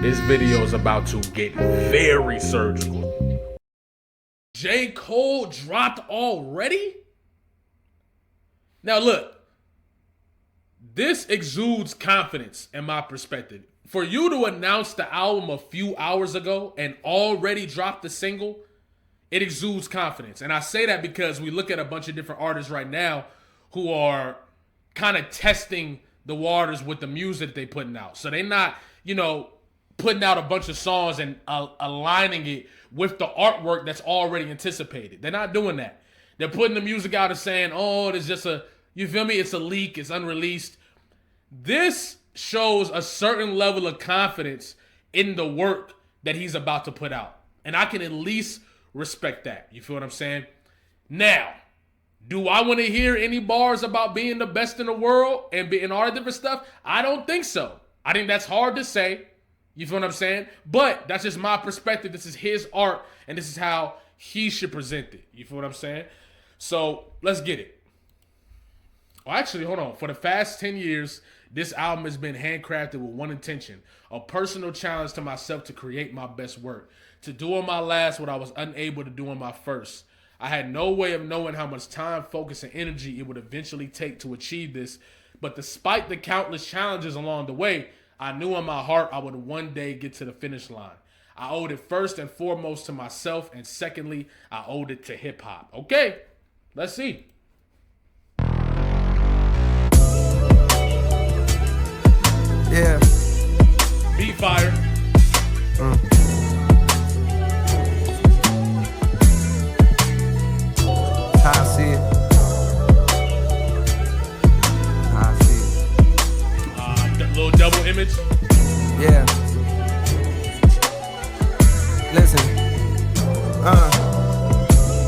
This video is about to get very surgical. J.Cole dropped already? Now look, this exudes confidence in my perspective. For you to announce the album a few hours ago and already drop the single, it exudes confidence. And I say that because we look at a bunch of different artists right now who are kind of testing the waters with the music they putting out. So they're not, putting out a bunch of songs and aligning it with the artwork that's already anticipated. They're not doing that. They're putting the music out and saying, oh, it's just you feel me? It's a leak. It's unreleased. This shows a certain level of confidence in the work that he's about to put out. And I can at least respect that. You feel what I'm saying? Now, do I want to hear any bars about being the best in the world and all that different stuff? I don't think so. I think that's hard to say. You feel what I'm saying? But that's just my perspective. This is his art, and this is how he should present it. You feel what I'm saying? So let's get it. Well, actually, hold on. For the past 10 years, this album has been handcrafted with one intention: a personal challenge to myself to create my best work, to do on my last what I was unable to do on my first. I had no way of knowing how much time, focus, and energy it would eventually take to achieve this, but despite the countless challenges along the way, I knew in my heart I would one day get to the finish line. I owed it first and foremost to myself, and secondly, I owed it to hip-hop. Okay, let's see. Yeah. Beat fire. How I see it. How I see it. That little double image. Yeah. Listen.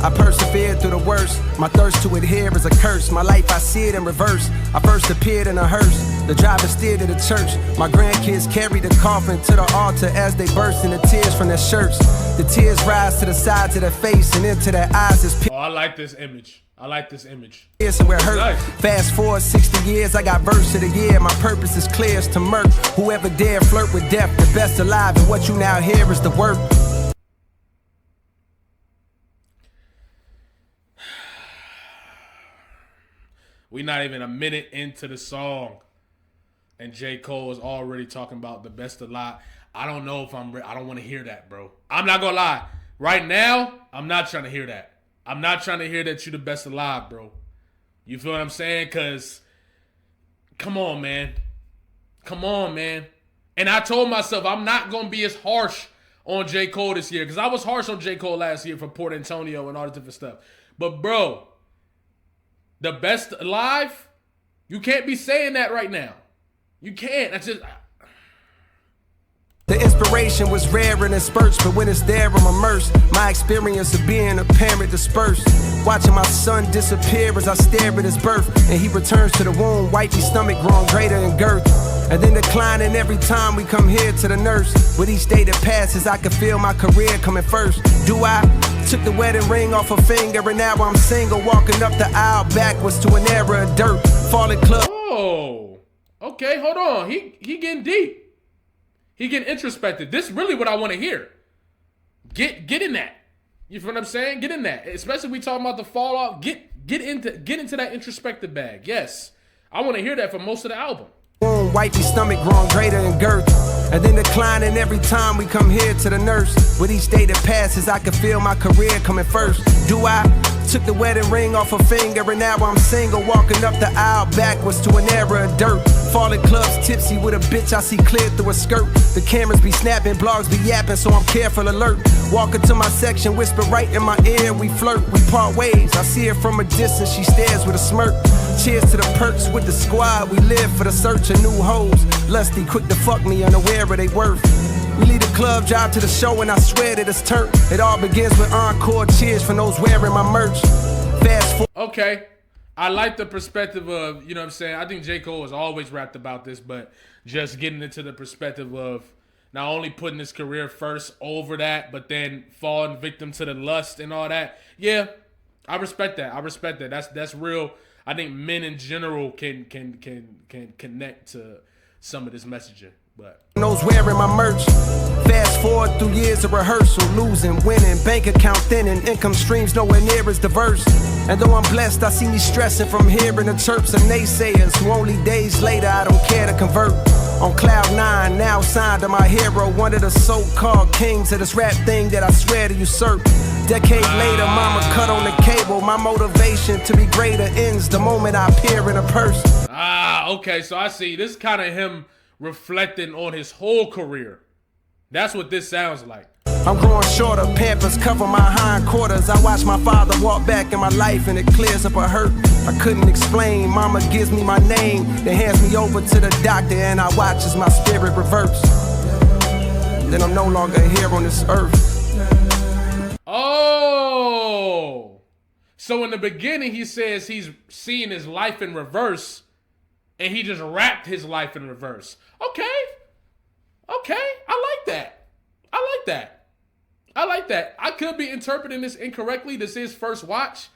I persevered through the worst. My thirst to adhere is a curse. My life, I see it in reverse. I first appeared in a hearse. The driver steered to the church. My grandkids carried the coffin to the altar as they burst into tears from their shirts. The tears rise to the sides of their face and into their eyes as Oh, I like this image. I like this image. So we're hurt. Nice. Fast forward 60 years, I got verse of the year. My purpose is clear as to murk. Whoever dare flirt with death, the best alive. And what you now hear is the work. We're not even a minute into the song, and J. Cole is already talking about the best alive. I don't know if I don't want to hear that, bro. I'm not gonna lie. Right now, I'm not trying to hear that. I'm not trying to hear that you're the best alive, bro. You feel what I'm saying? Because, come on, man. Come on, man. And I told myself I'm not going to be as harsh on J. Cole this year, because I was harsh on J. Cole last year for Port Antonio and all this different stuff. But, bro, the best alive, you can't be saying that right now. You can't. That's just... The inspiration was rare and in spurts, but when it's there, I'm immersed. My experience of being a parent dispersed. Watching my son disappear as I stare at his birth. And he returns to the womb, wifey stomach growing greater in girth. And then declining every time we come here to the nurse. With each day that passes, I can feel my career coming first. Do I? Took the wedding ring off a finger and now I'm single. Walking up the aisle backwards to an era of dirt. Falling club. Oh, okay, hold on. He getting deep. He getting introspective. This is really what I want to hear. Get in that. You feel what I'm saying? Get in that. Especially we talking about the fallout. Get into that introspective bag. Yes. I want to hear that for most of the album. Wifey stomach growing greater in girth. And then declining every time we come here to the nurse. With each day that passes, I can feel my career coming first. Do I? Took the wedding ring off a finger and now I'm single. Walking up the aisle backwards to an era of dirt. Falling clubs tipsy with a bitch I see clear through a skirt. The cameras be snapping, blogs be yapping, so I'm careful alert. Walking to my section, whisper right in my ear, we flirt, we part ways. I see her from a distance, she stares with a smirk. Cheers to the perks with the squad, we live for the search of new hoes. Lusty, quick to fuck me, unaware of they worth. We leave the club, drive to the show, and I swear that it's turned. It all begins with encore cheers from those wearing my merch. Fast forward. Okay. I like the perspective of, you know what I'm saying? I think J. Cole has always rapped about this, but just getting into the perspective of not only putting his career first over that, but then falling victim to the lust and all that. Yeah, I respect that. I respect that. That's real. I think men in general can connect to some of this messaging. But knows wearing my merch. Fast forward through years of rehearsal, losing, winning, bank account thinning, income streams nowhere near as diverse. And though I'm blessed, I see me stressing from hearing the chirps of naysayers who only days later I don't care to convert. On cloud 9, now signed to my hero, one of the so-called kings of this rap thing that I swear to usurp. Decade later, mama cut on the cable. My motivation to be greater ends the moment I appear in a purse. Okay, so I see. This is kind of him reflecting on his whole career. That's what this sounds like. I'm growing shorter, Pampers cover my hindquarters. I watch my father walk back in my life and it clears up a hurt I couldn't explain. Mama gives me my name, then hands me over to the doctor, and I watch as my spirit reverts. Then I'm no longer here on this earth. Oh, so in the beginning he says he's seeing his life in reverse, and he just rapped his life in reverse. Okay, I like that. I like that. I could be interpreting this incorrectly. This is first watch,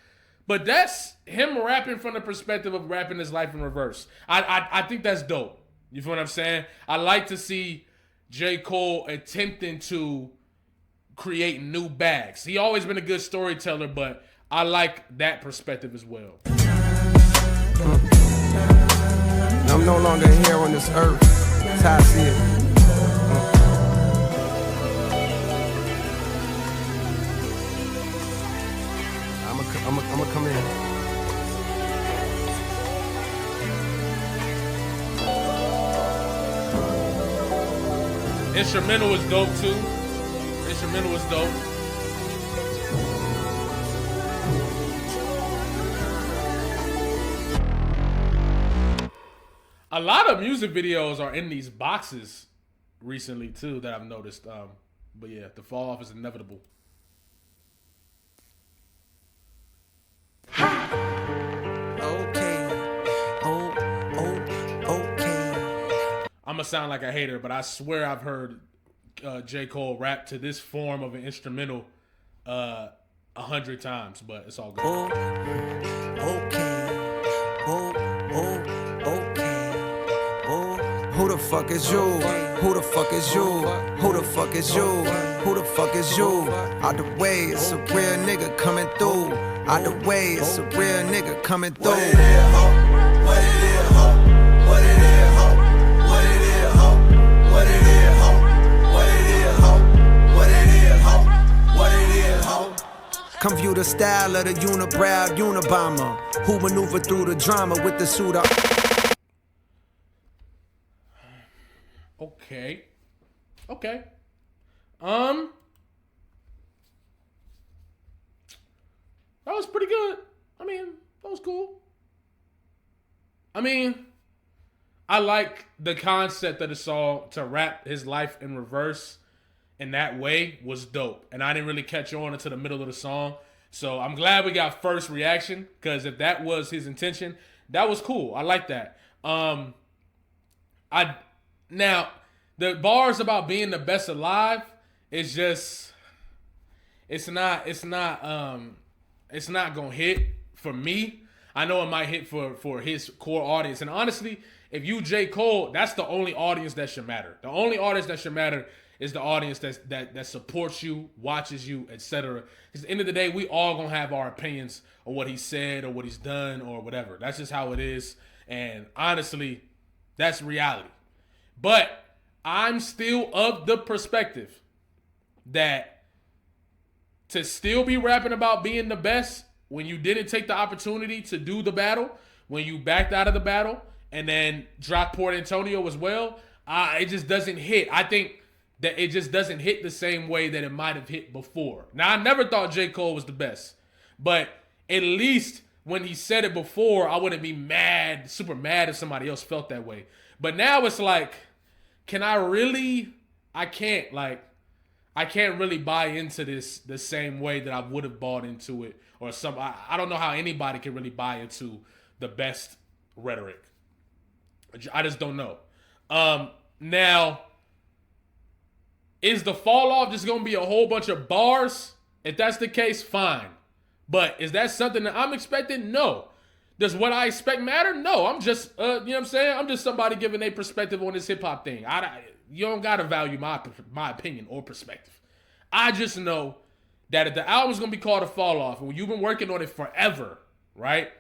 but that's him rapping from the perspective of rapping his life in reverse. I think that's dope. You feel what I'm saying? I like to see J. Cole attempting to create new bags. He always been a good storyteller, but I like that perspective as well. I'm no longer here on this earth. That's how I see it. I'ma come in. Instrumental is dope too. Instrumental is dope. A lot of music videos are in these boxes recently too that I've noticed. But yeah, the fall off is inevitable. I'm gonna sound like a hater, but I swear I've heard J. Cole rap to this form of an instrumental 100 times, but it's all good. Who the fuck is you? Who the fuck is you? Who the fuck is you? Who the fuck is you? Out the way, it's a real nigga coming through. Out the way, it's a real nigga coming through. What it is, ho? What it is, ho? What it is, ho? What it is, ho? What it is, ho? What it is, ho? What it is, ho? What it is, ho? Come view the style of the unibrow Unabomber who maneuver through the drama with the suit up. Okay. That was pretty good. I mean, that was cool. I mean, I like the concept of the song to rap his life in reverse in that way was dope. And I didn't really catch on until the middle of the song. So I'm glad we got first reaction, because if that was his intention, that was cool. I like that. Now, the bars about being the best alive is just, it's not gonna hit for me. I know it might hit for his core audience. And honestly, if you J. Cole, that's the only audience that should matter. The only audience that should matter is the audience that supports you, watches you, etc. Because at the end of the day, we all gonna have our opinions of what he said or what he's done or whatever. That's just how it is. And honestly, that's reality. But I'm still of the perspective that to still be rapping about being the best when you didn't take the opportunity to do the battle, when you backed out of the battle and then dropped Port Antonio as well, it just doesn't hit. I think that it just doesn't hit the same way that it might have hit before. Now, I never thought J. Cole was the best, but at least when he said it before, I wouldn't be mad, super mad if somebody else felt that way. But now it's like, can I really? I can't really buy into this the same way that I would have bought into it, or I don't know how anybody can really buy into the best rhetoric. I just don't know. Now, is the fall off just gonna be a whole bunch of bars? If that's the case, fine. But is that something that I'm expecting? No. Does what I expect matter? No. I'm just, you know what I'm saying? I'm just somebody giving a perspective on this hip hop thing. you don't gotta value my opinion or perspective. I just know that if the album's gonna be called a fall off, and you've been working on it forever, right?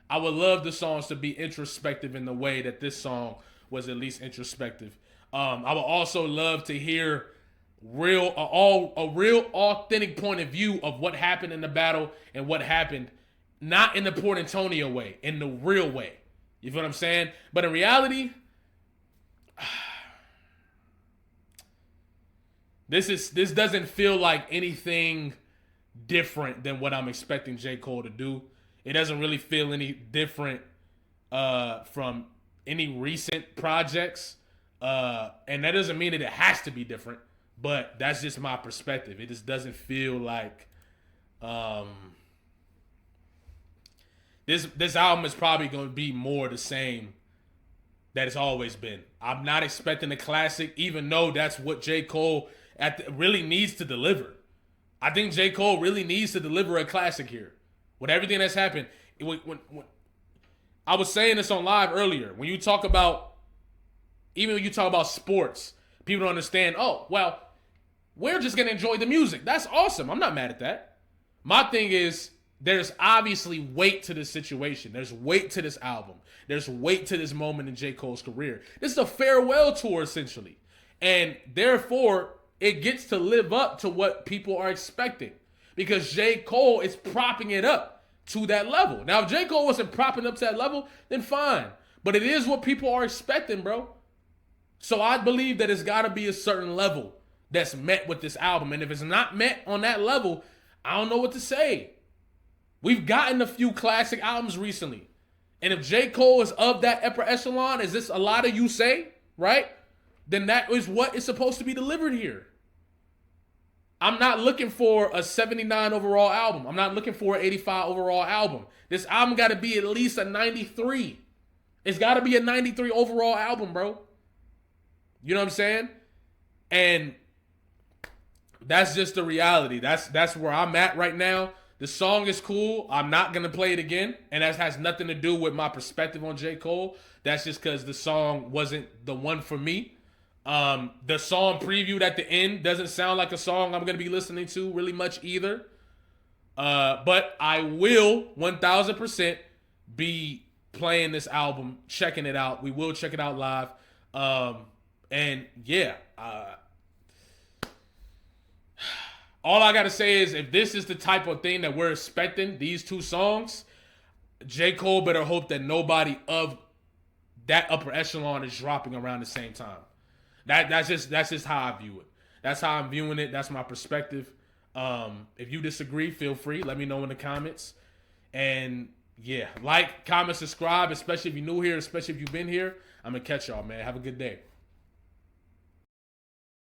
I would love the songs to be introspective in the way that this song was at least introspective. I would also love to hear a real authentic point of view of what happened in the battle and what happened, not in the Port Antonio way, in the real way. You feel what I'm saying? But in reality, this doesn't feel like anything different than what I'm expecting J. Cole to do. It doesn't really feel any different from any recent projects. And that doesn't mean that it has to be different, but that's just my perspective. It just doesn't feel like this album is probably going to be more the same that it's always been. I'm not expecting a classic, even though that's what J. Cole really needs to deliver. I think J. Cole really needs to deliver a classic here. With everything that's happened, when I was saying this on live earlier, when you talk about sports, people don't understand, oh, well, we're just going to enjoy the music. That's awesome. I'm not mad at that. My thing is, there's obviously weight to this situation. There's weight to this album. There's weight to this moment in J. Cole's career. This is a farewell tour, essentially. And therefore, it gets to live up to what people are expecting. Because J. Cole is propping it up to that level. Now, if J. Cole wasn't propping up to that level, then fine. But it is what people are expecting, bro. So I believe that it's got to be a certain level that's met with this album. And if it's not met on that level, I don't know what to say. We've gotten a few classic albums recently. And if J. Cole is of that upper echelon, as this a lot of you say, right? Then that is what is supposed to be delivered here. I'm not looking for a 79 overall album. I'm not looking for an 85 overall album. This album got to be at least a 93. It's got to be a 93 overall album, bro. You know what I'm saying? And that's just the reality. That's where I'm at right now. The song is cool. I'm not going to play it again. And that has nothing to do with my perspective on J. Cole. That's just because the song wasn't the one for me. The song previewed at the end doesn't sound like a song I'm going to be listening to really much either. But I will 1000% be playing this album, checking it out. We will check it out live. And yeah, all I got to say is if this is the type of thing that we're expecting, these two songs, J. Cole better hope that nobody of that upper echelon is dropping around the same time. That's just how I view it. That's how I'm viewing it. That's my perspective. If you disagree, feel free. Let me know in the comments. And yeah, like, comment, subscribe, especially if you're new here, especially if you've been here. I'm going to catch y'all, man. Have a good day.